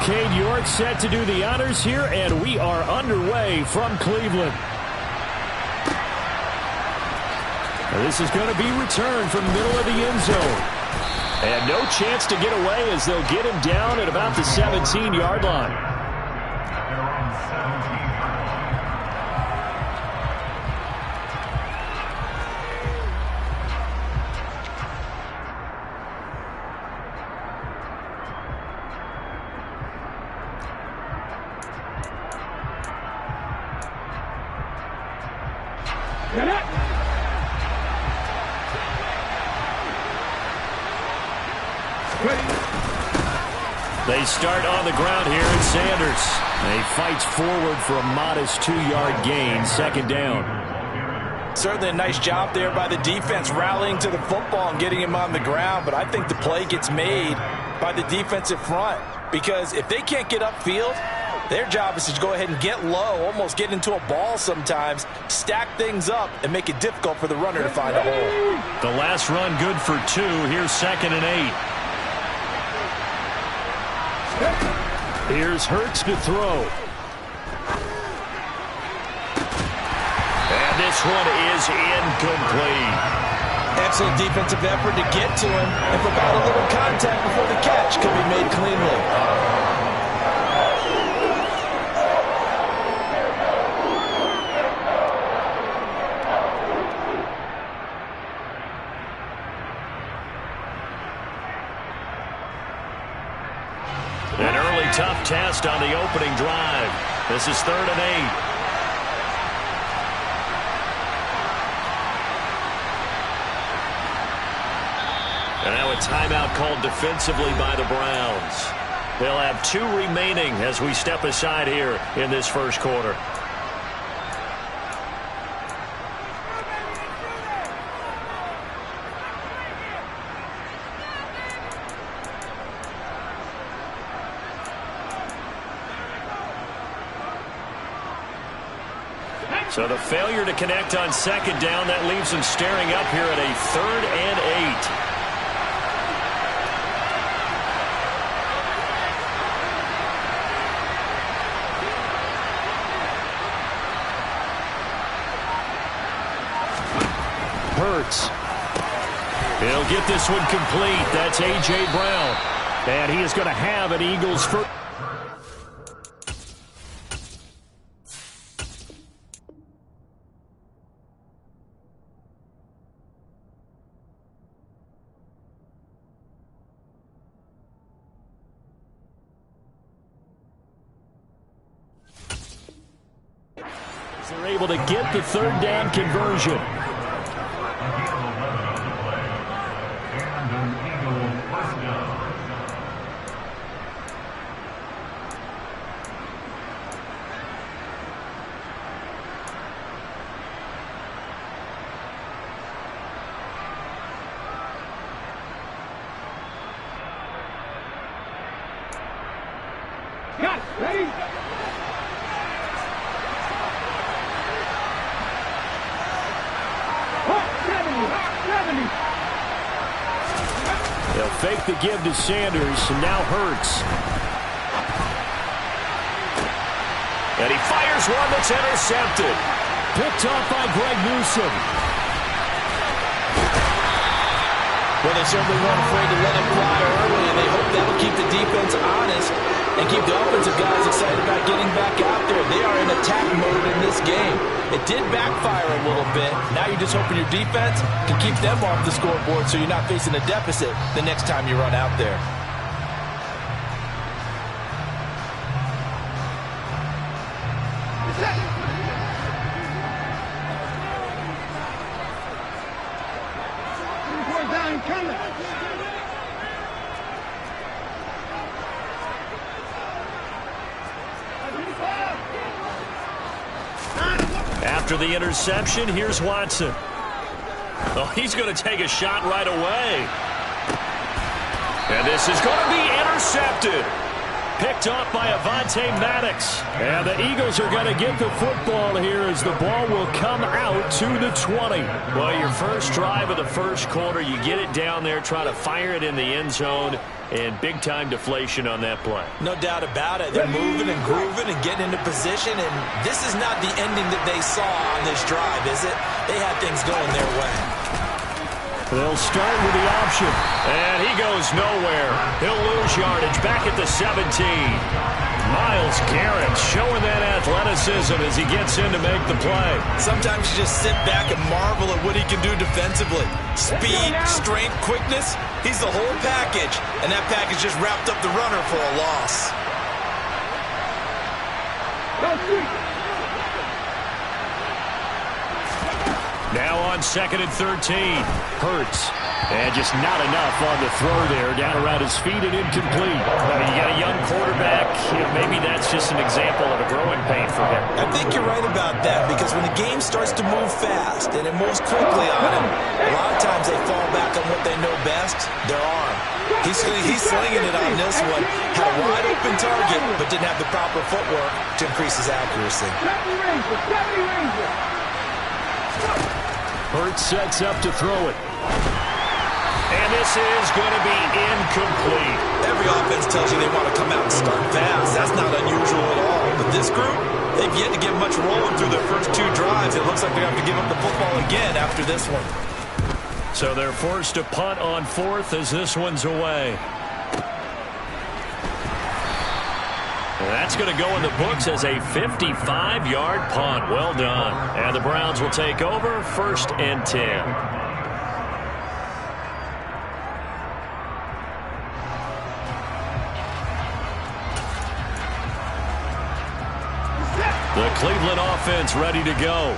Cade York set to do the honors here, and we are underway from Cleveland. This is going to be returned from the middle of the end zone. And no chance to get away as they'll get him down at about the 17-yard line. They start on the ground here, and Sanders. He fights forward for a modest 2-yard gain, second down. Certainly a nice job there by the defense rallying to the football and getting him on the ground, but I think the play gets made by the defensive front because if they can't get upfield, their job is to go ahead and get low, almost get into a ball sometimes, stack things up, and make it difficult for the runner to find a hole. The last run good for 2. Here's 2nd and 8. Here's Hurts to throw. And this one is incomplete. Excellent defensive effort to get to him and provide a little contact before the catch could be made cleanly. An early tough test on the opening drive. This is 3rd and 8. And now a timeout called defensively by the Browns. They'll have 2 remaining as we step aside here in this first quarter. So the failure to connect on 2nd down, that leaves them staring up here at a 3rd and 8. Hurts. He'll get this one complete. That's A.J. Brown. And he is going to have an Eagles first. They're able to get the 3rd down conversion. Ready? They'll fake the give to Sanders, and now Hurts. And he fires one that's intercepted. Picked off by Greg Newsome. Well, they certainly weren't afraid to let it fly early, and they hope that'll keep the defense honest and keep the offensive guys excited about getting back out there. They are in attack mode in this game. It did backfire a little bit. Now you're just hoping your defense can keep them off the scoreboard so you're not facing a deficit the next time you run out there. After the interception, here's Watson. Oh, he's going to take a shot right away. And this is going to be intercepted. Picked off by Avonte Maddox. And the Eagles are going to get the football here as the ball will come out to the 20. Well, your first drive of the first quarter, you get it down there, try to fire it in the end zone. and big-time deflation on that play. No doubt about it. They're moving and grooving and getting into position, and this is not the ending that they saw on this drive, is it? They had things going their way. They'll start with the option, and he goes nowhere. He'll lose yardage back at the 17. Myles Garrett showing that athleticism as he gets in to make the play. Sometimes you just sit back and marvel at what he can do defensively. Speed, strength, quickness, he's the whole package, and that package just wrapped up the runner for a loss. Now on 2nd and 13. Hurts. And just not enough on the throw there. Down around his feet and incomplete. You got a young quarterback. Maybe that's just an example of a growing pain for him. I think you're right about that, because when the game starts to move fast and it moves quickly on him, a lot of times they fall back on what they know best, their arm. He's slinging it on this one. Had a wide open target, but didn't have the proper footwork to increase his accuracy. Hurts sets up to throw it. And this is going to be incomplete. Every offense tells you they want to come out and start fast. That's not unusual at all. But this group, they've yet to get much rolling through their first 2 drives. It looks like they have to give up the football again after this one. So they're forced to punt on 4th as this one's away. That's going to go in the books as a 55-yard punt. Well done. And the Browns will take over 1st and 10. The Cleveland offense ready to go.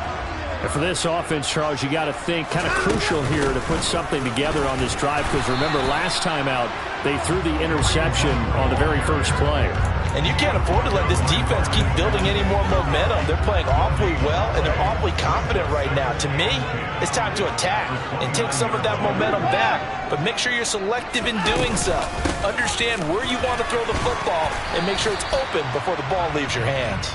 And for this offense, Charles, you got to think kind of crucial here to put something together on this drive, because remember last time out they threw the interception on the very first play. And you can't afford to let this defense keep building any more momentum. They're playing awfully well, and they're awfully confident right now. To me, it's time to attack and take some of that momentum back. But make sure you're selective in doing so. Understand where you want to throw the football and make sure it's open before the ball leaves your hands.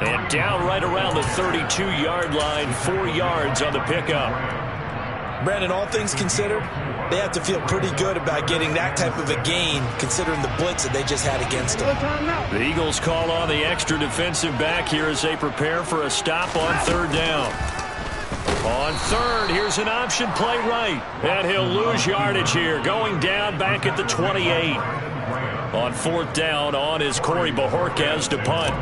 And down right around the 32-yard line, 4 yards on the pickup. Brandon, all things considered, they have to feel pretty good about getting that type of a gain, considering the blitz that they just had against them. The Eagles call on the extra defensive back here as they prepare for a stop on 3rd down. On 3rd, here's an option play right. And he'll lose yardage here, going down back at the 28. On 4th down, on is Corey Bojorquez to punt.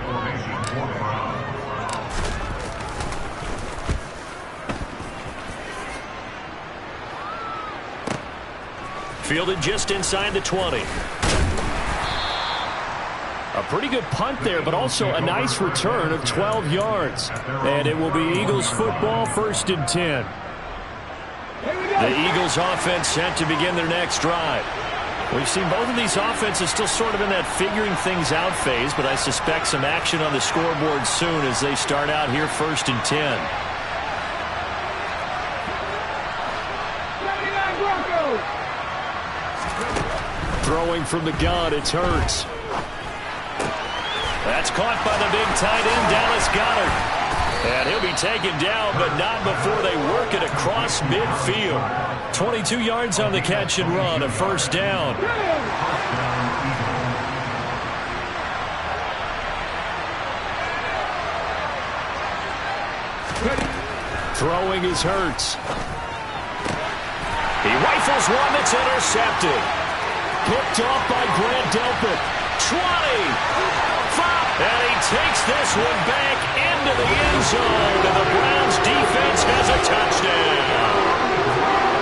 Fielded just inside the 20. A pretty good punt there, but also a nice return of 12 yards. And it will be Eagles football, 1st and 10. The Eagles offense set to begin their next drive. We've seen both of these offenses still sort of in that figuring things out phase, but I suspect some action on the scoreboard soon as they start out here 1st and 10. Throwing from the gun, it's Hurts. That's caught by the big tight end, Dallas Goedert. And he'll be taken down, but not before they work it across midfield. 22 yards on the catch and run, a 1st down. Throwing is Hurts. He rifles one that's intercepted. Picked off by Grant Delpit. 20. 5. And he takes this one back into the end zone. And the Browns defense has a touchdown.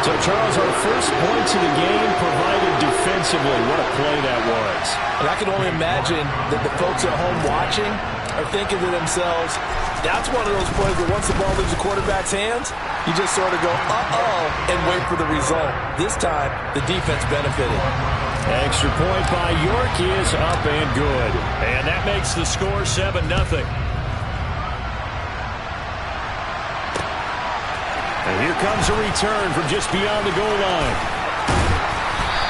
So, Charles, our first points of the game provided defensively. What a play that was. And I can only imagine that the folks at home watching are thinking to themselves, that's one of those plays where once the ball leaves the quarterback's hands, you just sort of go, uh-oh, and wait for the result. This time, the defense benefited. Extra point by York is up and good. And that makes the score 7-0. And here comes a return from just beyond the goal line.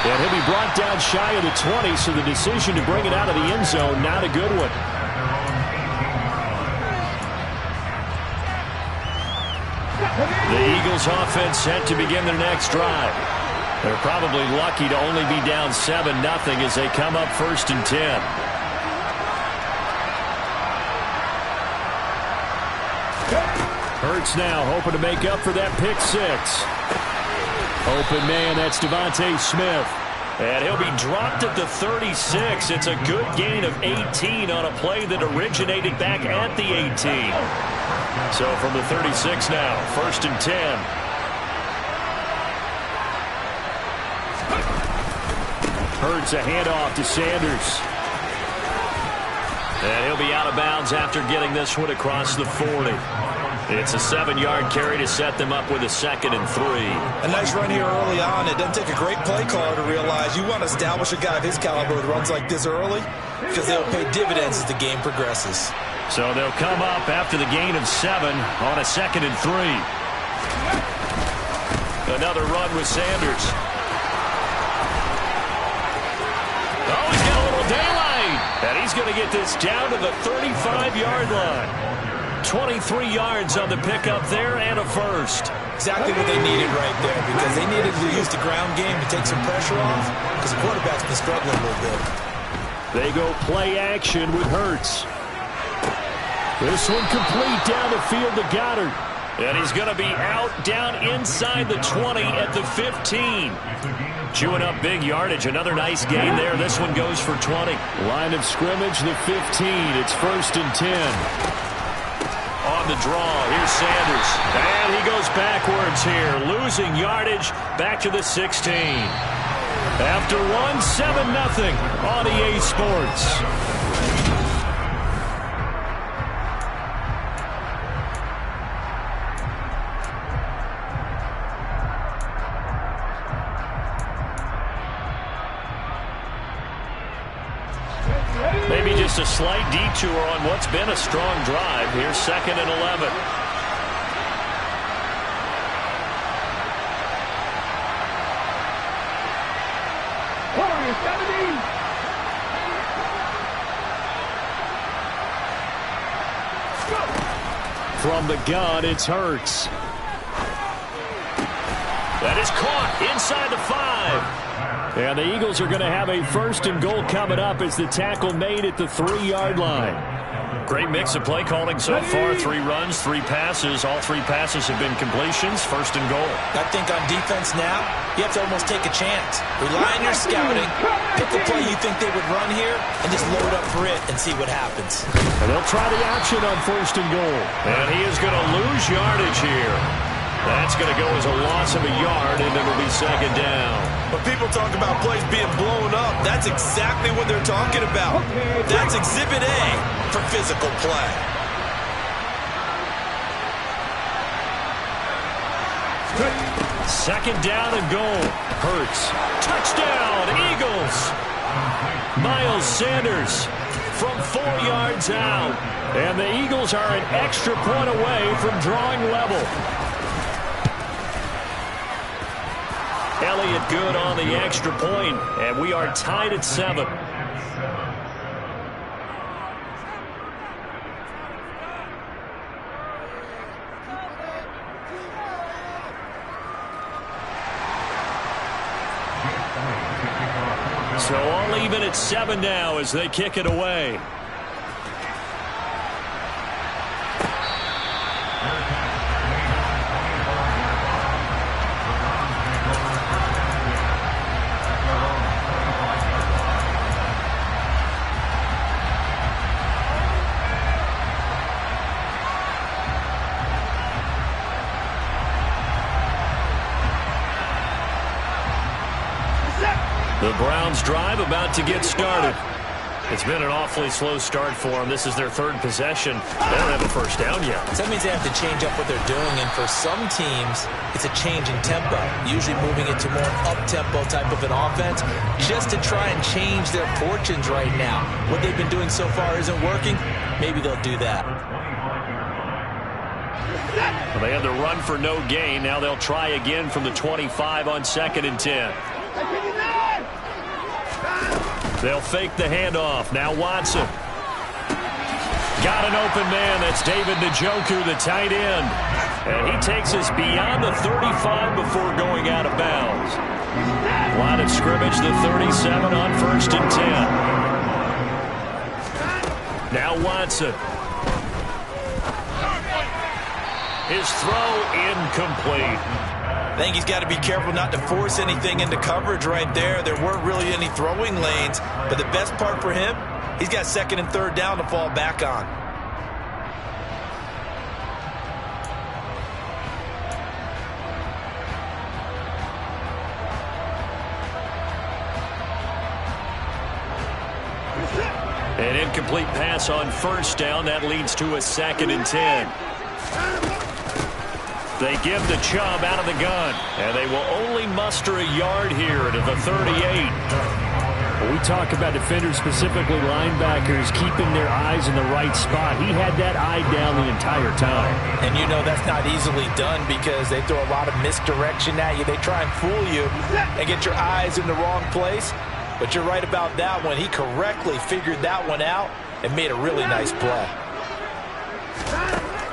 And he'll be brought down shy of the 20, so the decision to bring it out of the end zone, not a good one. The Eagles offense set to begin their next drive. They're probably lucky to only be down 7-0 as they come up 1st and 10. Hurts now hoping to make up for that pick 6. Open man, that's Devontae Smith. And he'll be dropped at the 36. It's a good gain of 18 on a play that originated back at the 18. So from the 36 now, 1st and 10. Hurts a handoff to Sanders. And he'll be out of bounds after getting this one across the 40. It's a 7-yard carry to set them up with a 2nd and 3. A nice run here early on. It doesn't take a great play caller to realize you want to establish a guy of his caliber with runs like this early because they'll pay dividends as the game progresses. So they'll come up after the gain of 7 on a 2nd and 3. Another run with Sanders. Oh, he's got a little daylight. And he's going to get this down to the 35-yard line. 23 yards on the pickup there and a 1st. Exactly what they needed right there because they needed to use the ground game to take some pressure off because the quarterback's been struggling a little bit. They go play action with Hurts. This one complete down the field to Goddard. And he's going to be out down inside the 20 at the 15. Chewing up big yardage. Another nice gain there. This one goes for 20. Line of scrimmage, the 15. It's 1st and 10. On the draw, here's Sanders. And he goes backwards here, losing yardage back to the 16. After one, 7-0 on EA Sports. Maybe just a slight detour on what's been a strong drive. Here's 2nd and 11. From the gun, it's Hurts. That is caught inside the 5. And the Eagles are going to have a 1st and goal coming up as the tackle made at the 3-yard line. Great mix of play calling so far. 3 runs, 3 passes. All 3 passes have been completions. 1st and goal. I think on defense now, you have to almost take a chance. Rely on your scouting. Pick the play you think they would run here and just load up for it and see what happens. And they'll try the option on 1st and goal. And he is going to lose yardage here. That's going to go as a loss of a yard, and it'll be 2nd down. When people talk about plays being blown up, that's exactly what they're talking about. That's Exhibit A for physical play. Second down and goal. Hurts. Touchdown, Eagles. Miles Sanders from 4 yards out. And the Eagles are an extra point away from drawing level. Elliott good on the extra point, and we are tied at 7. So all even at 7 now as they kick it away. The Browns drive about to get started. It's been an awfully slow start for them. This is their 3rd possession. They don't have a 1st down yet. So that means they have to change up what they're doing, and for some teams, it's a change in tempo, usually moving it to more up-tempo type of an offense, just to try and change their fortunes right now. What they've been doing so far isn't working. Maybe they'll do that. Well, they had the run for no gain. Now they'll try again from the 25 on 2nd and 10. They'll fake the handoff. Now Watson. Got an open man. That's David Njoku, the tight end. And he takes us beyond the 35 before going out of bounds. Line of scrimmage, the 37 on 1st and 10. Now Watson. His throw incomplete. I think he's got to be careful not to force anything into coverage right there. There weren't really any throwing lanes, but the best part for him, he's got 2nd and 3rd down to fall back on. An incomplete pass on 1st down. That leads to a 2nd and 10. They give the Chubb out of the gun, and they will only muster a yard here to the 38. When we talk about defenders, specifically linebackers, keeping their eyes in the right spot. He had that eye down the entire time. And you know that's not easily done because they throw a lot of misdirection at you. They try and fool you and get your eyes in the wrong place. But you're right about that one. He correctly figured that one out and made a really nice play.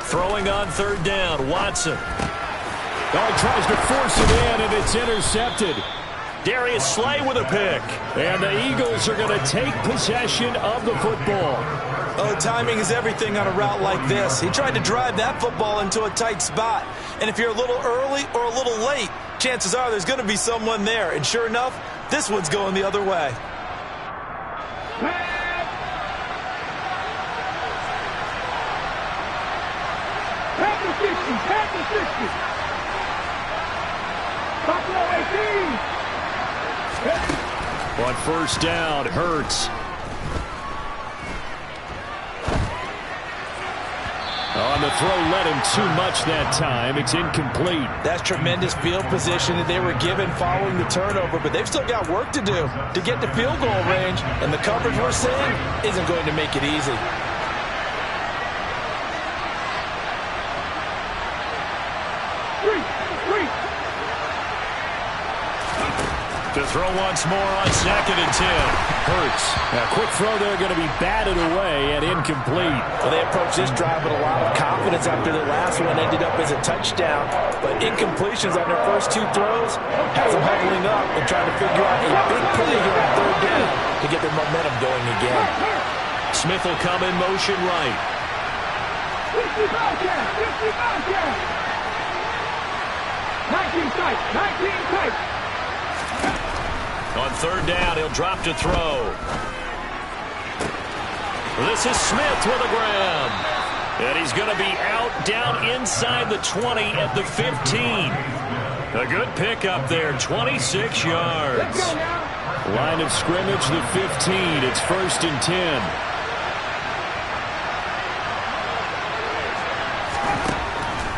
Throwing on 3rd down, Watson. Dog tries to force it in, and it's intercepted. Darius Slay with a pick. And the Eagles are going to take possession of the football. Oh, timing is everything on a route like this. He tried to drive that football into a tight spot. And if you're a little early or a little late, chances are there's going to be someone there. And sure enough, this one's going the other way. On 1st down, Hurts. On the throw, led him too much that time. It's incomplete. That's tremendous field position that they were given following the turnover, but they've still got work to do to get to field goal range, and the coverage we're seeing isn't going to make it easy. To throw once more on 2nd and 10. Hurts. A quick throw there, going to be batted away and incomplete. Well, they approached this drive with a lot of confidence after the last one ended up as a touchdown. But incompletions on their first 2 throws has them huddling up and trying to figure out a big play here on 3rd down to get their momentum going again. Smith will come in motion right. 19 tight, 19 tight. On 3rd down, he'll drop to throw. This is Smith with a grab. And he's going to be out down inside the 20 at the 15. A good pickup there, 26 yards. Line of scrimmage, the 15. It's 1st and 10.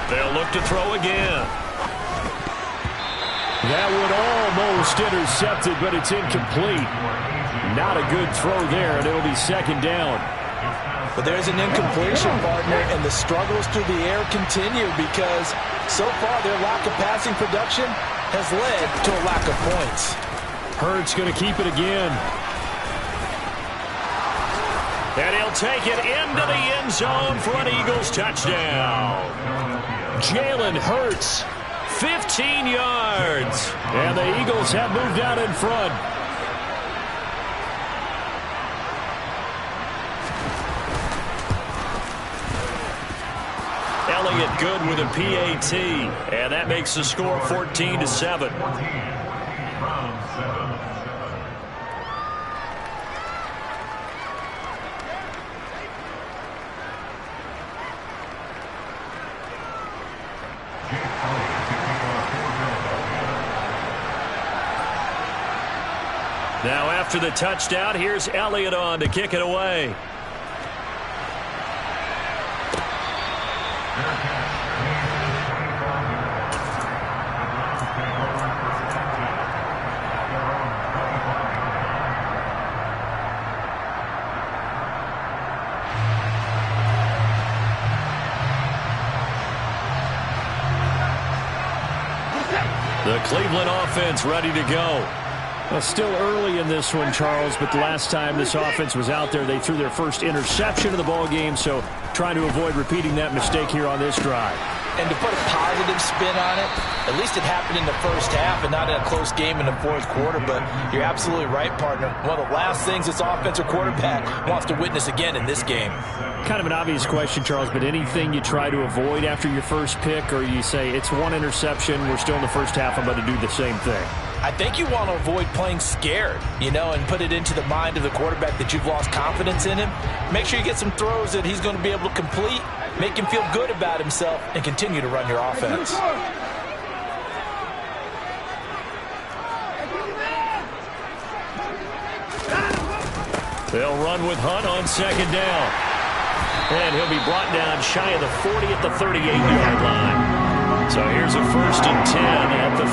They'll look to throw again. That one almost intercepted, but it's incomplete. Not a good throw there, and it'll be 2nd down. But there's an incompletion, partner, and the struggles through the air continue because so far their lack of passing production has led to a lack of points. Hurts going to keep it again. And he'll take it into the end zone for an Eagles touchdown. Jalen Hurts. 15 yards. And the Eagles have moved out in front. Elliott good with a PAT. And that makes the score 14-7. Now after the touchdown, here's Elliott on to kick it away. The Cleveland offense ready to go. Well, still early in this one, Charles, but the last time this offense was out there, they threw their first interception of the ball game, so trying to avoid repeating that mistake here on this drive. And to put a positive spin on it, at least it happened in the first half and not in a close game in the fourth quarter. But you're absolutely right, partner. One of the last things this offensive quarterback wants to witness again in this game. Kind of an obvious question, Charles, but anything you try to avoid after your first pick, or you say it's one interception, we're still in the first half, I'm going to do the same thing? I think you want to avoid playing scared, and put it into the mind of the quarterback that you've lost confidence in him. Make sure you get some throws that he's going to be able to complete, make him feel good about himself, and continue to run your offense. They'll run with Hunt on second down. And he'll be brought down shy of the 40 at the 38-yard line. So here's a 1st and 10 at the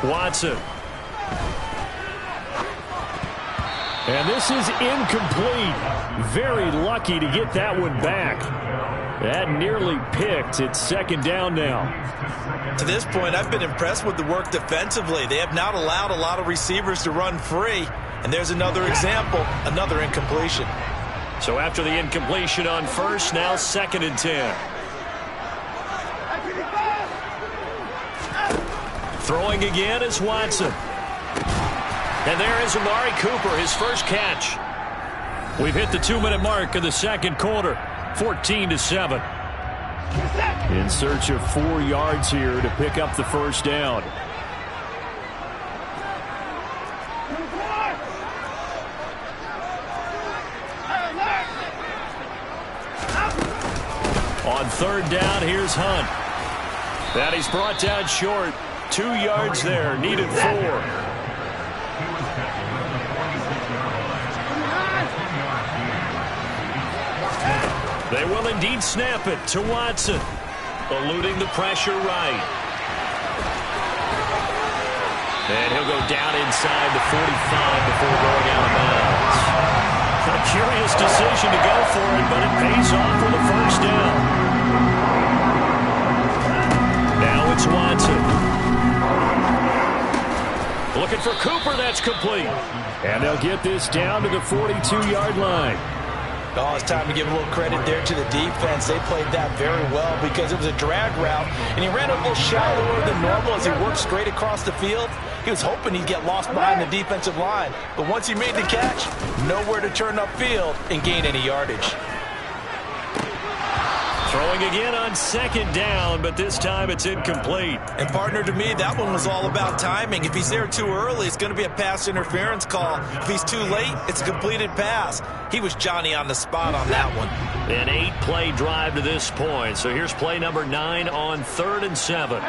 38. Watson. And this is incomplete. Very lucky to get that one back. That nearly picked. It's second down now. To this point, I've been impressed with the work defensively. They have not allowed a lot of receivers to run free. And there's another example, another incompletion. So after the incompletion on first, now 2nd and 10. Throwing again is Watson. And there is Amari Cooper, his first catch. We've hit the 2-minute mark of the second quarter, 14-7. In search of 4 yards here to pick up the first down. On third down, here's Hunt. And he's brought down short. 2 yards there, needed 4. They will indeed snap it to Watson, eluding the pressure right. And he'll go down inside the 45 before going out of bounds. A curious decision to go for it, but it pays off with a first down. Now it's Watson. Looking for Cooper, that's complete. And they'll get this down to the 42-yard line. Oh, it's time to give a little credit there to the defense. They played that very well because it was a drag route, and he ran a little shallower than normal as he worked straight across the field. He was hoping he'd get lost behind the defensive line, but once he made the catch, nowhere to turn upfield and gain any yardage. Throwing again on second down, but this time it's incomplete. And partner, to me, that one was all about timing. If he's there too early, it's going to be a pass interference call. If he's too late, it's a completed pass. He was Johnny on the spot on that one. An 8-play drive to this point. So here's play number 9 on 3rd and 7.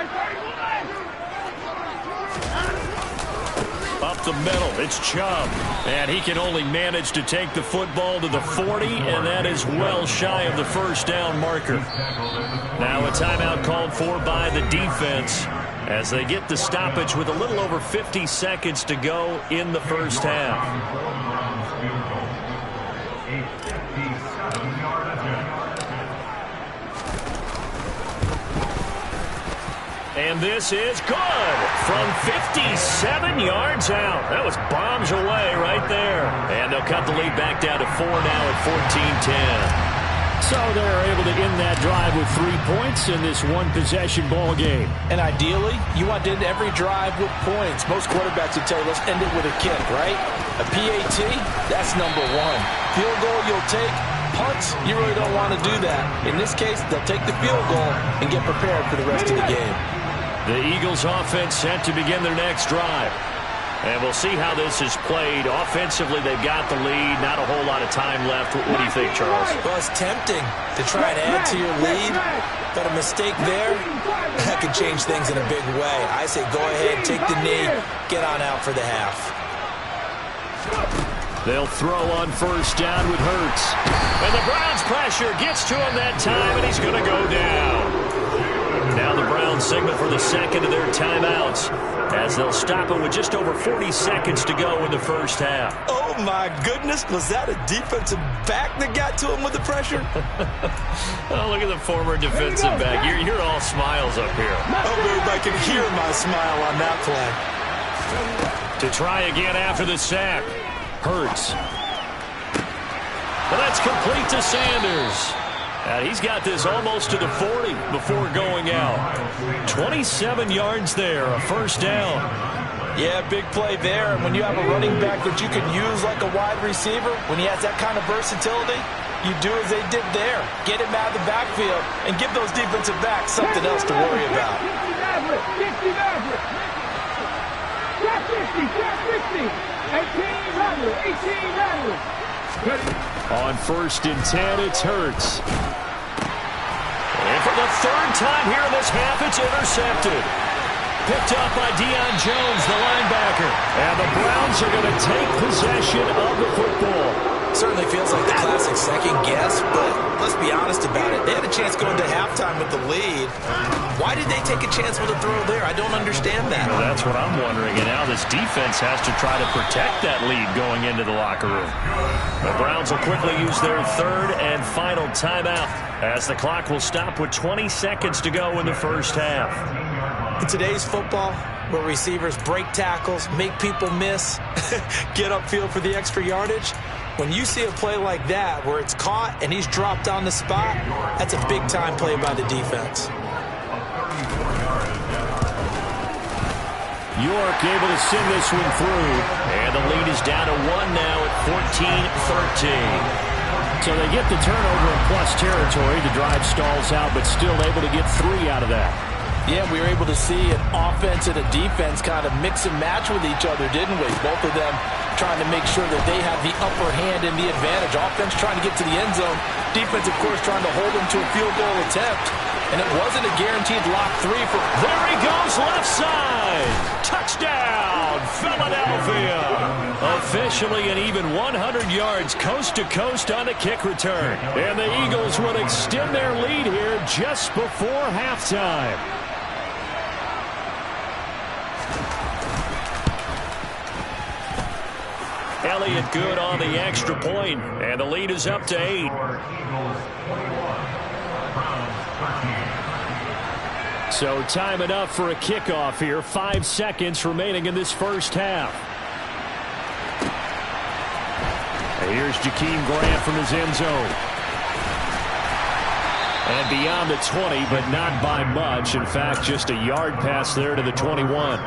Up the middle, it's Chubb. And he can only manage to take the football to the 40, and that is well shy of the first down marker. Now a timeout called for by the defense as they get the stoppage with a little over 50 seconds to go in the first half. And this is good from 57 yards out. That was bombs away right there. And they'll cut the lead back down to 4 now at 14-10. So they're able to end that drive with 3 points in this one-possession ball game. And ideally, you want to end every drive with points. Most quarterbacks would tell you, let's end it with a kick, right? A PAT, that's number 1. Field goal you'll take. Punts, you really don't want to do that. In this case, they'll take the field goal and get prepared for the rest of the game. The Eagles offense set to begin their next drive. And we'll see how this is played. Offensively, they've got the lead. Not a whole lot of time left. What do you think, Charles? Well, it's tempting to try and add to your lead, but a mistake there, that could change things in a big way. I say go ahead, take the knee, get on out for the half. They'll throw on first down with Hurts. And the Browns' pressure gets to him that time, and he's going to go down. Now the Browns signal for the second of their timeouts as they'll stop it with just over 40 seconds to go in the first half. Oh, my goodness. Was that a defensive back that got to him with the pressure? Oh, look at the former defensive back. You're all smiles up here. Oh, babe, I can hear my smile on that play. To try again after the sack. Hurts. And that's complete to Sanders. And he's got this almost to the 40 before going out. 27 yards there, a first down. Yeah, big play there. And when you have a running back that you can use like a wide receiver, when he has that kind of versatility, you do as they did there. Get him out of the backfield and give those defensive backs something else to worry about. 18 On 1st and 10, it's Hurts. And for the third time here in this half, it's intercepted. Picked up by Deion Jones, the linebacker. And the Browns are going to take possession of the football. Certainly feels like the classic second guess, but let's be honest about it. They had a chance going to halftime with the lead. Why did they take a chance with a throw there? I don't understand that. Well, that's what I'm wondering. And now this defense has to try to protect that lead going into the locker room. The Browns will quickly use their third and final timeout as the clock will stop with 20 seconds to go in the first half. In today's football, where receivers break tackles, make people miss, get upfield for the extra yardage, when you see a play like that where it's caught and he's dropped on the spot, that's a big-time play by the defense. York able to send this one through. And the lead is down to 1 now at 14-13. So they get the turnover in plus territory. The drive stalls out, but still able to get 3 out of that. Yeah, we were able to see an offense and a defense kind of mix and match with each other, didn't we? Both of them trying to make sure that they have the upper hand and the advantage. Offense trying to get to the end zone. Defense, of course, trying to hold them to a field goal attempt. And it wasn't a guaranteed lock 3 for... There he goes, left side. Touchdown, Philadelphia. Officially an even 100 yards coast to coast on the kick return. And the Eagles will extend their lead here just before halftime. Elliott good on the extra point, and the lead is up to 8. So time enough for a kickoff here. 5 seconds remaining in this first half. And here's Jakeem Grant from his end zone. And beyond the 20, but not by much. In fact, just a yard pass there to the 21.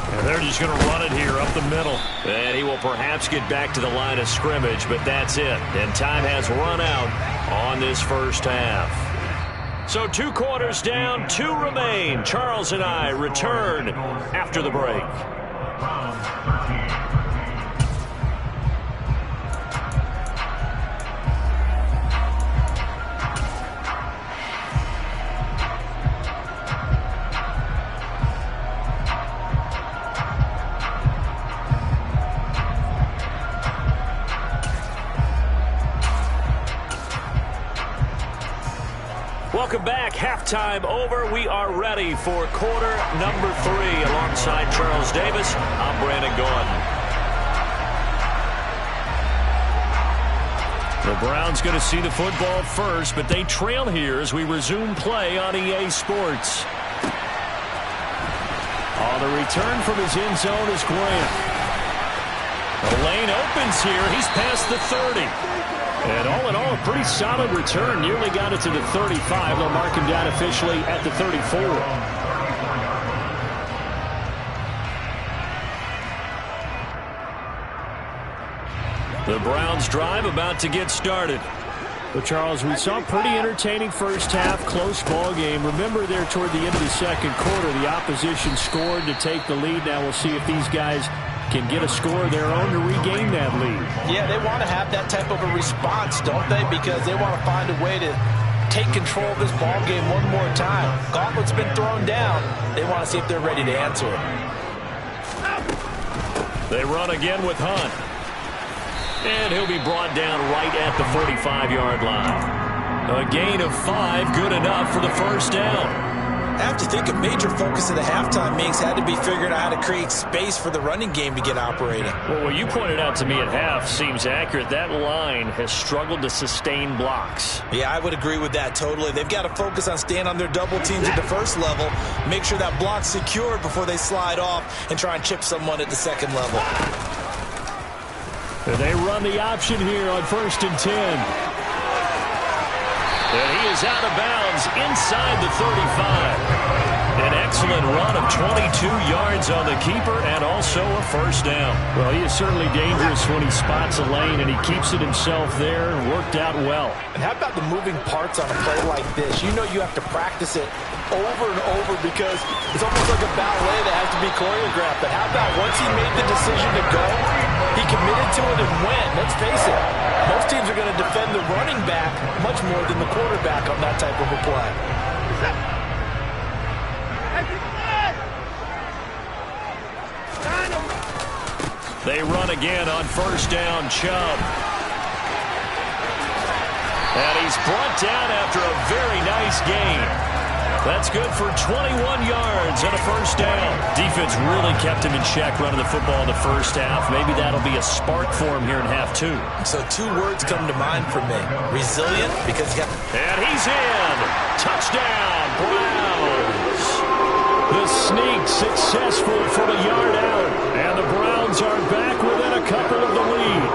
And they're just going to run it here up the middle. And he will perhaps get back to the line of scrimmage, but that's it. And time has run out on this first half. So 2 quarters down, 2 remain. Charles and I return after the break. Welcome back. Halftime over. We are ready for quarter number 3. Alongside Charles Davis, I'm Brandon Gaudin. The Browns going to see the football first, but they trail here as we resume play on EA Sports. On the return from his end zone is Grant. The lane opens here. He's past the 30. And all in all, a pretty solid return. Nearly got it to the 35. They'll mark him down officially at the 34. The Browns drive about to get started. Well, Charles, we saw a pretty entertaining first half, close ball game. Remember there toward the end of the second quarter, the opposition scored to take the lead. Now we'll see if these guys can get a score of their own to regain that lead. Yeah, they want to have that type of a response, don't they? Because they want to find a way to take control of this ball game one more time. Gauntlet's been thrown down. They want to see if they're ready to answer it. They run again with Hunt. And he'll be brought down right at the 45-yard line. A gain of 5, good enough for the first down. I have to think a major focus of the halftime meetings had to be figuring out how to create space for the running game to get operating. Well, what you pointed out to me at half seems accurate. That line has struggled to sustain blocks. Yeah, I would agree with that totally. They've got to focus on staying on their double teams at the first level, make sure that block's secured before they slide off and try and chip someone at the second level. And they run the option here on 1st and 10. And he is out of bounds inside the 35. An excellent run of 22 yards on the keeper and also a first down. Well, he is certainly dangerous when he spots a lane, and he keeps it himself there. Worked out well. And how about the moving parts on a play like this? You know you have to practice it over and over because it's almost like a ballet that has to be choreographed. But how about once he made the decision to go, he committed to it and went. Let's face it, most teams are going to defend the running back much more than the quarterback on that type of a play. They run again on first down, Chubb. And he's brought down after a very nice gain. That's good for 21 yards and a first down. Defense really kept him in check running the football in the first half. Maybe that'll be a spark for him here in half 2. So 2 words come to mind for me. Resilient, because he got... And he's in. Touchdown, Browns. The sneak successful from a yard out. And the Browns are back within a couple of the lead.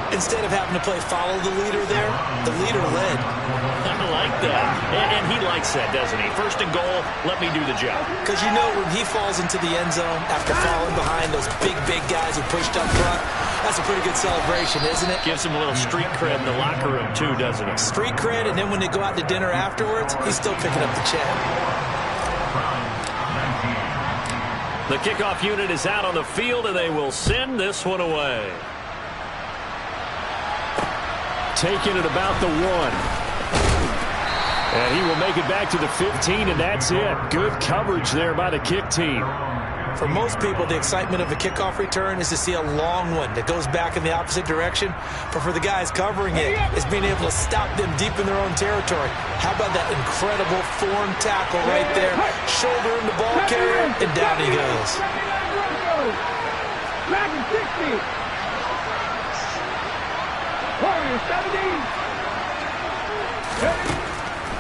Instead of having to play follow the leader there, the leader led. I like that. And he likes that, doesn't he? First and goal, let me do the job. Because you know when he falls into the end zone after falling behind those big guys who pushed up front, that's a pretty good celebration, isn't it? Gives him a little street cred in the locker room, too, doesn't it? Street cred, and then when they go out to dinner afterwards, he's still picking up the check. The kickoff unit is out on the field, and they will send this one away. Taking it about the 1. And he will make it back to the 15, and that's it. Good coverage there by the kick team. For most people, the excitement of a kickoff return is to see a long one that goes back in the opposite direction. But for the guys covering it, it's being able to stop them deep in their own territory. How about that incredible form tackle right there? Shouldering the ball carrier, and down he goes. Back in 60.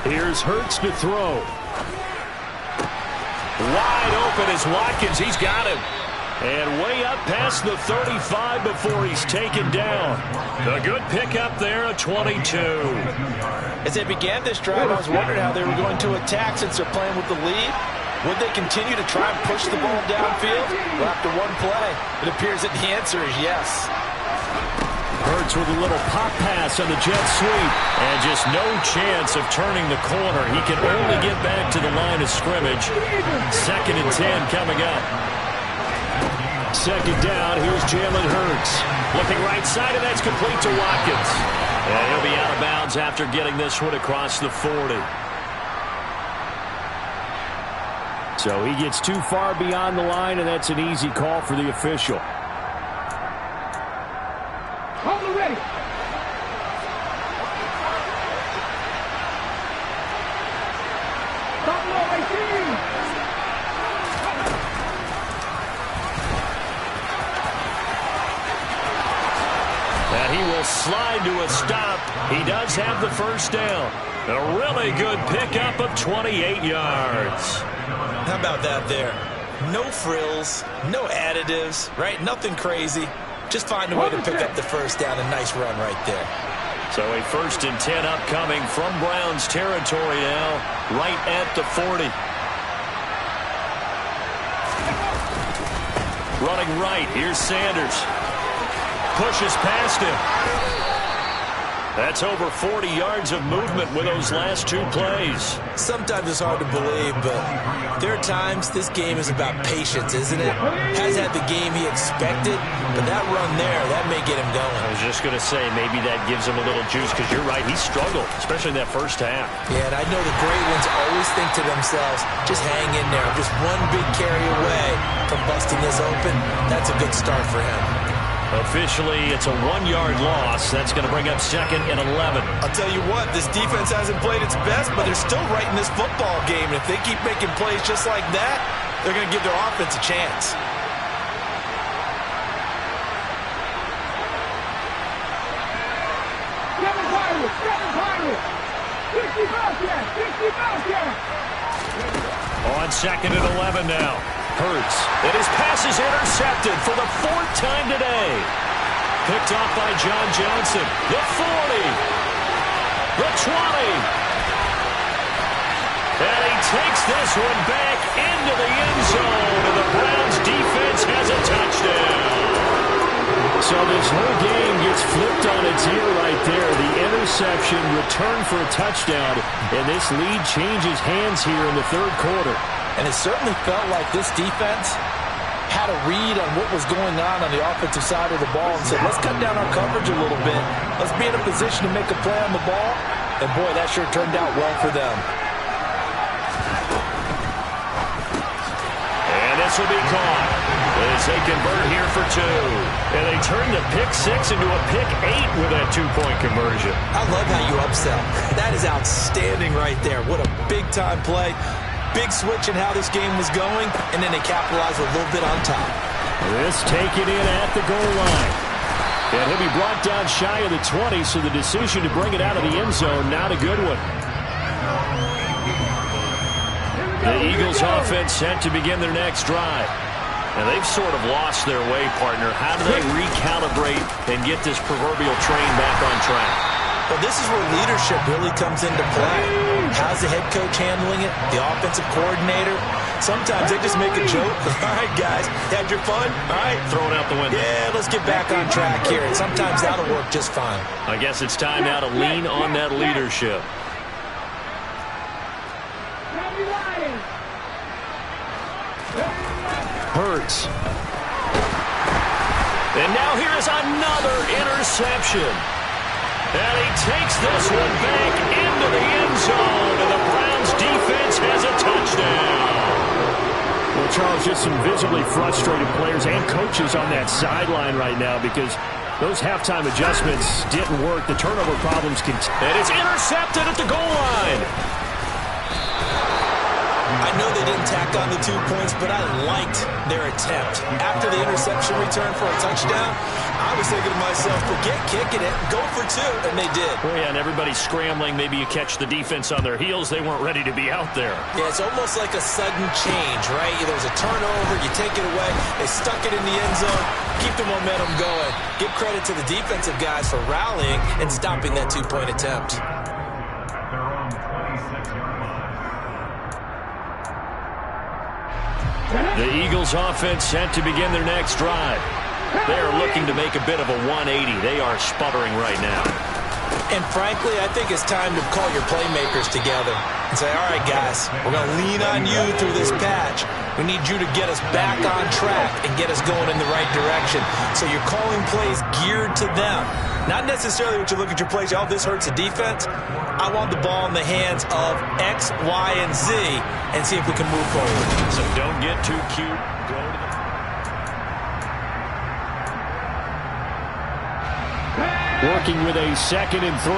Here's Hurts to throw. Wide open is Watkins. He's got him. And way up past the 35 before he's taken down. A good pickup there, a 22. As they began this drive, I was wondering how they were going to attack since they're playing with the lead. Would they continue to try and push the ball downfield? Well, after one play, it appears that the answer is yes. Hurts with a little pop pass on the jet sweep. And just no chance of turning the corner. He can only get back to the line of scrimmage. 2nd and 10 coming up. 2nd down, here's Jalen Hurts. Looking right side, and that's complete to Watkins. And he'll be out of bounds after getting this one across the 40. So he gets too far beyond the line, and that's an easy call for the official. Hold it ready. Stop low, 18. And he will slide to a stop. He does have the first down. A really good pickup of 28 yards. How about that there? No frills, no additives, right? Nothing crazy. Just find a way to pick up the first down. A nice run right there. So a 1st and 10 upcoming from Browns territory now, right at the 40. Running right, here's Sanders. Pushes past him. That's over 40 yards of movement with those last 2 plays. Sometimes it's hard to believe, but there are times this game is about patience, isn't it? Has had the game he expected, but that run there, that may get him going. I was just going to say, maybe that gives him a little juice, because you're right, he struggled, especially in that first half. Yeah, and I know the great ones always think to themselves, just hang in there. Just one big carry away from busting this open. That's a good start for him. Officially, it's a 1-yard loss. That's going to bring up second and 11. I'll tell you what, this defense hasn't played its best, but they're still right in this football game. And if they keep making plays just like that, they're going to give their offense a chance. On second and 11 now. Hurts. And his pass is intercepted for the 4th time today. Picked off by John Johnson. The 40. The 20. And he takes this one back into the end zone. And the Browns defense has a touchdown. So this whole game gets flipped on its ear right there. The interception, return for a touchdown, and this lead changes hands here in the third quarter. And it certainly felt like this defense had a read on what was going on the offensive side of the ball and said, let's cut down our coverage a little bit. Let's be in a position to make a play on the ball. And, boy, that sure turned out well for them. And this will be caught as they convert here for 2. And they turn the pick 6 into a pick 8 with that 2-point conversion. I love how you upsell. That is outstanding right there. What a big-time play. Big switch in how this game was going, and then they capitalized a little bit on top. This taken in at the goal line. And he'll be brought down shy of the 20, so the decision to bring it out of the end zone, not a good one. The Eagles offense set to begin their next drive. And they've sort of lost their way, partner. How do they recalibrate and get this proverbial train back on track? Well, this is where leadership really comes into play. How's the head coach handling it? The offensive coordinator? Sometimes they just make a joke. All right, guys, had your fun? All right. Throw it out the window. Yeah, let's get back on track here. And sometimes that'll work just fine. I guess it's time now to lean on that leadership. Hurts. And now here is another interception. And he takes this one back into the end zone. And the Browns defense has a touchdown. Well, Charles, just some visibly frustrated players and coaches on that sideline right now because those halftime adjustments didn't work. The turnover problems continue. And it's intercepted at the goal line. I know they didn't tack on the 2 points, but I liked their attempt. After the interception return for a touchdown, I was thinking to myself, forget kicking it, go for 2, and they did. Oh, yeah, and everybody's scrambling. Maybe you catch the defense on their heels. They weren't ready to be out there. Yeah, it's almost like a sudden change, right? There's a turnover, you take it away, they stuck it in the end zone, keep the momentum going. Give credit to the defensive guys for rallying and stopping that 2-point attempt. The Eagles offense set to begin their next drive. They are looking to make a bit of a 180. They are sputtering right now. And frankly, I think it's time to call your playmakers together and say, all right, guys, we're going to lean on you through this patch. We need you to get us back on track and get us going in the right direction. So you're calling plays geared to them. Not necessarily what you look at your plays, oh, this hurts the defense. I want the ball in the hands of X, Y, and Z and see if we can move forward. So don't get too cute. Go to the... Working with a 2nd and 3.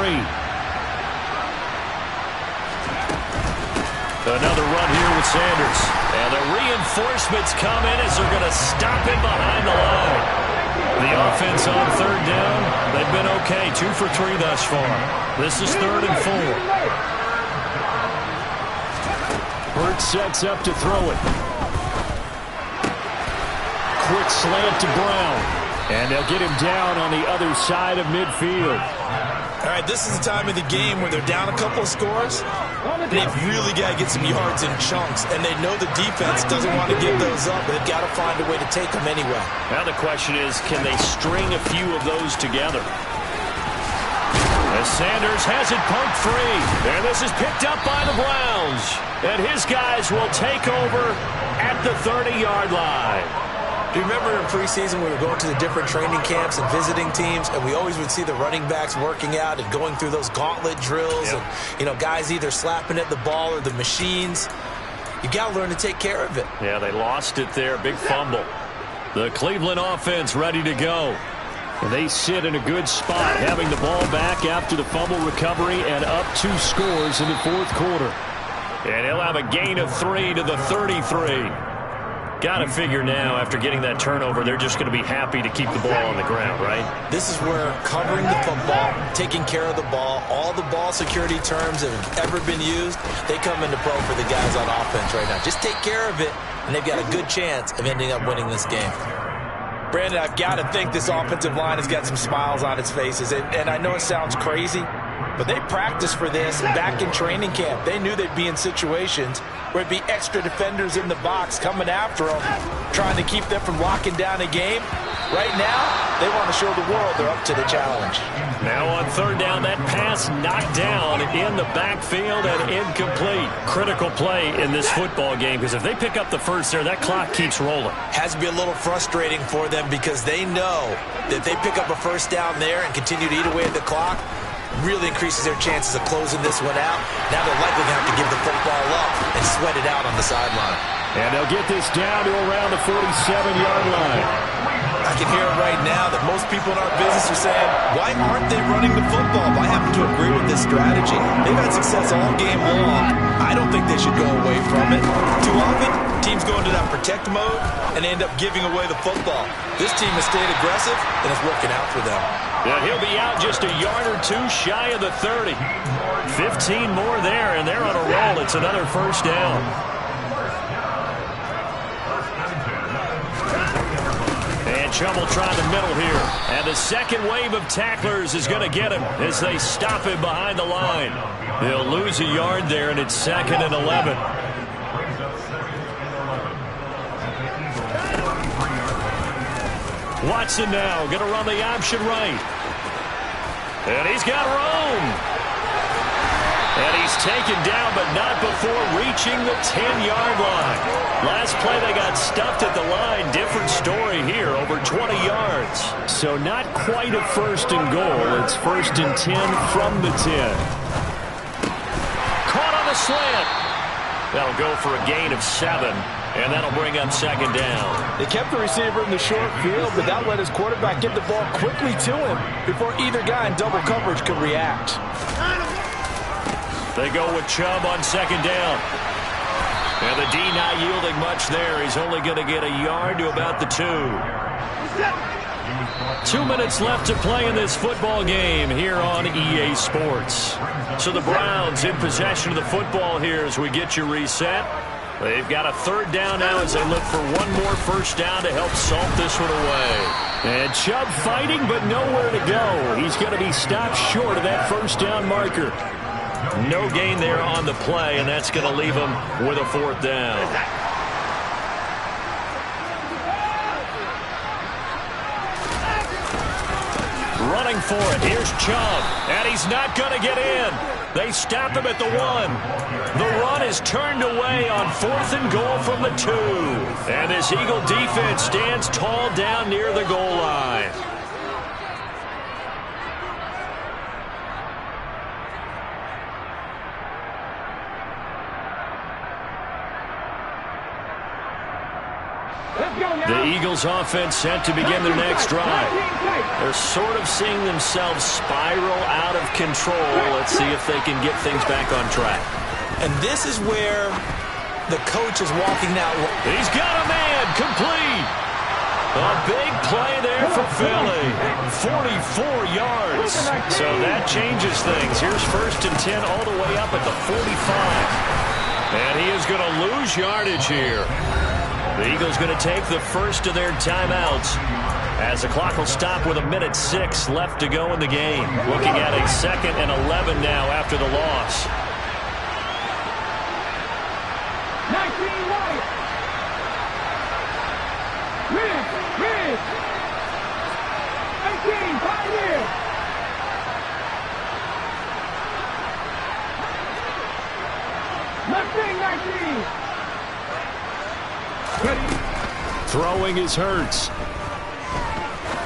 Another run here with Sanders. And the reinforcements come in as they're going to stop him behind the line. The offense on 3rd down, they've been okay. 2 for 3 thus far. This is 3rd and 4. Hurts sets up to throw it. Quick slant to Brown. And they'll get him down on the other side of midfield. All right, this is the time of the game where they're down a couple of scores. They've really got to get some yards in chunks, and they know the defense doesn't want to give those up. They've got to find a way to take them anyway. Now the question is, can they string a few of those together? As Sanders has it pumped free. And this is picked up by the Browns. And his guys will take over at the 30-yard line. Do you remember in preseason we were going to the different training camps and visiting teams, and we always would see the running backs working out and going through those gauntlet drills, yep. And guys either slapping at the ball or the machines. You got to learn to take care of it. Yeah, they lost it there. Big fumble. The Cleveland offense ready to go. And they sit in a good spot, having the ball back after the fumble recovery and up 2 scores in the fourth quarter. And he'll have a gain of 3 to the 33. Got to figure now, after getting that turnover, they're just going to be happy to keep the ball on the ground, right? This is where covering the football, taking care of the ball, all the ball security terms that have ever been used, they come into pro for the guys on offense right now. Just take care of it, and they've got a good chance of ending up winning this game. Brandon, I've got to think this offensive line has got some smiles on its faces. And I know it sounds crazy, but they practiced for this back in training camp. They knew they'd be in situations where it'd be extra defenders in the box coming after them, trying to keep them from locking down a game. Right now, they want to show the world they're up to the challenge. Now on third down, that pass knocked down in the backfield and incomplete. Critical play in this football game, because if they pick up the first there, that clock keeps rolling. Has to be a little frustrating for them because they know that if they pick up a first down there and continue to eat away at the clock, really increases their chances of closing this one out. Now they're likely going to have to give the football up and sweat it out on the sideline. And they'll get this down to around the 47-yard line. I can hear it right now that most people in our business are saying, why aren't they running the football? I happen to agree with this strategy. They've had success all game long. I don't think they should go away from it. Too often, teams go into that protect mode and end up giving away the football. This team has stayed aggressive, and it's working out for them. Yeah, he'll be out just a yard or 2 shy of the 30. 15 more there, and they're on a roll. It's another first down. And Chubb will try the middle here. And the second wave of tacklers is going to get him as they stop him behind the line. They'll lose a yard there, and it's 2nd and 11. Watson now going to run the option right. And he's got room. And he's taken down, but not before reaching the 10-yard line. Last play, they got stuffed at the line. Different story here, over 20 yards. So not quite a first and goal. It's 1st and 10 from the 10. Caught on the slant. That'll go for a gain of 7. And that'll bring up 2nd down. They kept the receiver in the short field, but that let his quarterback get the ball quickly to him before either guy in double coverage could react. They go with Chubb on 2nd down. And the D not yielding much there. He's only going to get a yard to about the 2. 2 minutes left to play in this football game here on EA Sports. So the Browns in possession of the football here as we get you reset. They've got a 3rd down now as they look for one more first down to help salt this one away. And Chubb fighting, but nowhere to go. He's going to be stopped short of that first down marker. No gain there on the play, and that's going to leave him with a 4th down. Running for it. Here's Chubb, and he's not going to get in. They stop him at the 1. The run is turned away on 4th and goal from the 2. And this Eagle defense stands tall down near the goal line. The Eagles offense set to begin their next drive. They're sort of seeing themselves spiral out of control. Let's see if they can get things back on track. And this is where the coach is walking now. He's got a man, complete. A big play there for Philly. 44 yards. So that changes things. Here's 1st and 10 all the way up at the 45. And he is going to lose yardage here. The Eagles going to take the first of their timeouts as the clock will stop with 1:06 left to go in the game. Looking at a 2nd and 11 now after the loss. 19 White. Ridge. 18, Pioneer. Left wing, 19. Throwing is Hurts.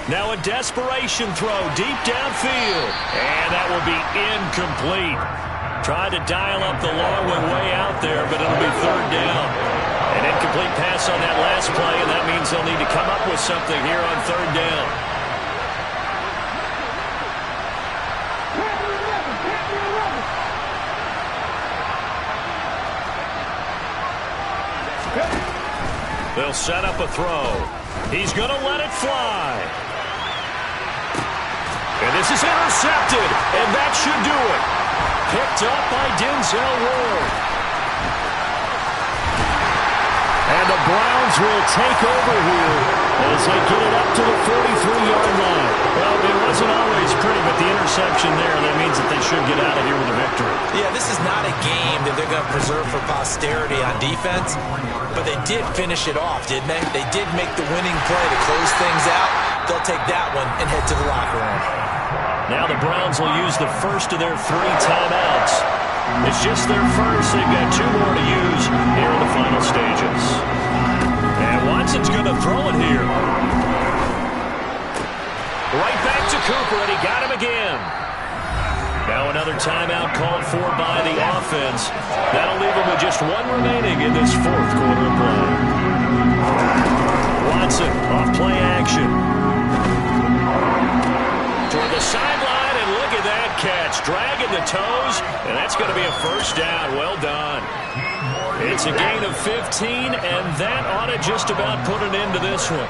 Now a desperation throw deep downfield. And that will be incomplete. Tried to dial up the long one way out there, but it'll be 3rd down. An incomplete pass on that last play, and that means they'll need to come up with something here on 3rd down. They'll set up a throw. He's going to let it fly. And this is intercepted, and that should do it. Picked up by Denzel Ward. And the Browns will take over here as they get it up to the 43-yard line. Well, it wasn't always pretty, but the interception there, that means that they should get out of here with a victory. Yeah, this is not a game that they're going to preserve for posterity on defense, but they did finish it off, didn't they? They did make the winning play to close things out. They'll take that one and head to the locker room. Now the Browns will use the first of their 3 timeouts. It's just their first. They've got 2 more to use here in the final stages. And Watson's going to throw it here. Right back to Cooper, and he got him again. Now another timeout called for by the offense. That'll leave them with just 1 remaining in this 4th quarter of play. Watson off play action. Toward the sideline, and look at that catch. Dragging the toes, and that's going to be a first down. Well done. It's a gain of 15, and that ought to just about put an end to this one.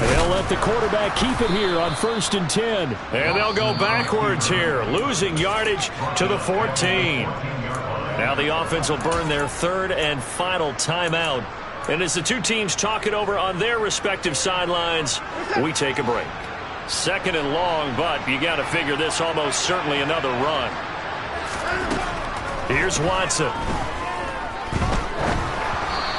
They'll let the quarterback keep it here on 1st and 10. And they'll go backwards here, losing yardage to the 14. Now the offense will burn their 3rd and final timeout. And as the 2 teams talk it over on their respective sidelines, we take a break. 2nd and long, but you got to figure this almost certainly another run. Here's Watson.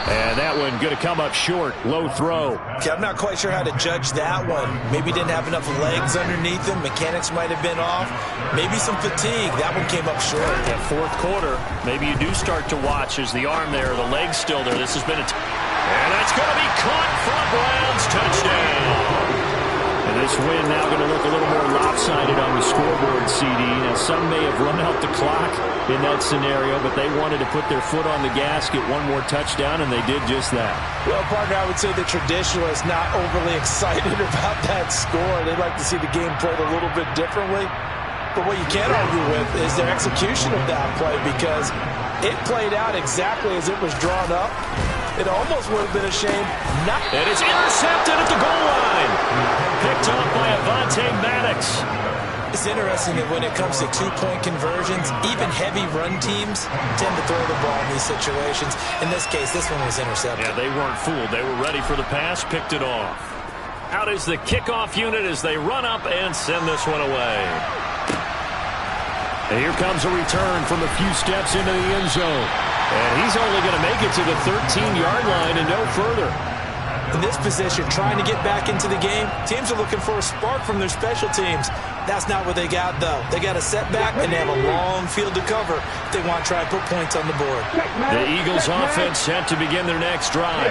And that one going to come up short. Low throw. Okay, I'm not quite sure how to judge that one. Maybe didn't have enough legs underneath him. Mechanics might have been off. Maybe some fatigue. That one came up short. Yeah, 4th quarter. Maybe you do start to watch as the arm there, the leg's still there. This has been and that's going to be caught for a Browns touchdown. And this win now going to look a little more lopsided on the scoreboard, CD. Now, some may have run out the clock in that scenario, but they wanted to put their foot on the gas, get 1 more touchdown, and they did just that. Well, partner, I would say the traditionalists not overly excited about that score. They'd like to see the game played a little bit differently. But what you can't argue with is their execution of that play, because it played out exactly as it was drawn up. It almost would have been a shame not. It is intercepted at the goal line. Picked up by Avonte Maddox. It's interesting that when it comes to 2-point conversions, even heavy run teams tend to throw the ball in these situations. In this case, this one was intercepted. Yeah, they weren't fooled. They were ready for the pass, picked it off. Out is the kickoff unit as they run up and send this one away. And here comes a return from a few steps into the end zone. And he's only going to make it to the 13-yard line and no further. In this position, trying to get back into the game, teams are looking for a spark from their special teams. That's not what they got, though. They got a setback, and they have a long field to cover if they want to try and put points on the board. The Eagles offense set to begin their next drive.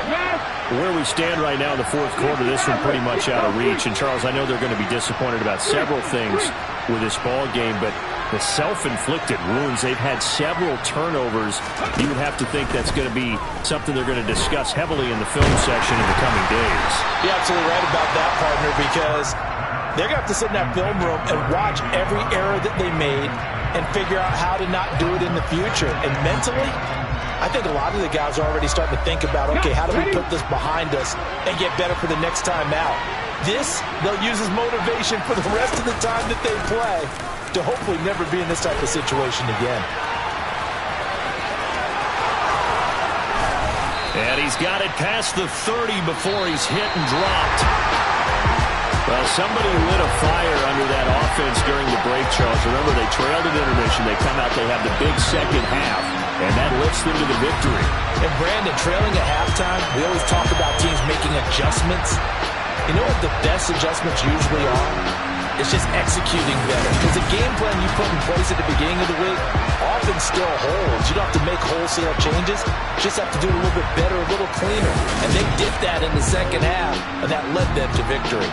Where we stand right now in the 4th quarter, this one pretty much out of reach. And, Charles, I know they're going to be disappointed about several things with this ball game, but the self-inflicted wounds, they've had several turnovers. You would have to think that's going to be something they're going to discuss heavily in the film section in the coming days. You're absolutely right about that, partner, because they're going to have to sit in that film room and watch every error that they made and figure out how to not do it in the future. And mentally, I think a lot of the guys are already starting to think about, okay, how do we put this behind us and get better for the next time out? This, they'll use as motivation for the rest of the time that they play to hopefully never be in this type of situation again. And he's got it past the 30 before he's hit and dropped. Well, somebody lit a fire under that offense during the break, Charles. Remember, they trailed at intermission. They come out, they have the big second half, and that lifts them to the victory. And, Brandon, trailing at halftime, we always talk about teams making adjustments. You know what the best adjustments usually are? It's just executing better. Because the game plan you put in place at the beginning of the week often still holds. You don't have to make wholesale changes. You just have to do it a little bit better, a little cleaner. And they did that in the second half, and that led them to victory.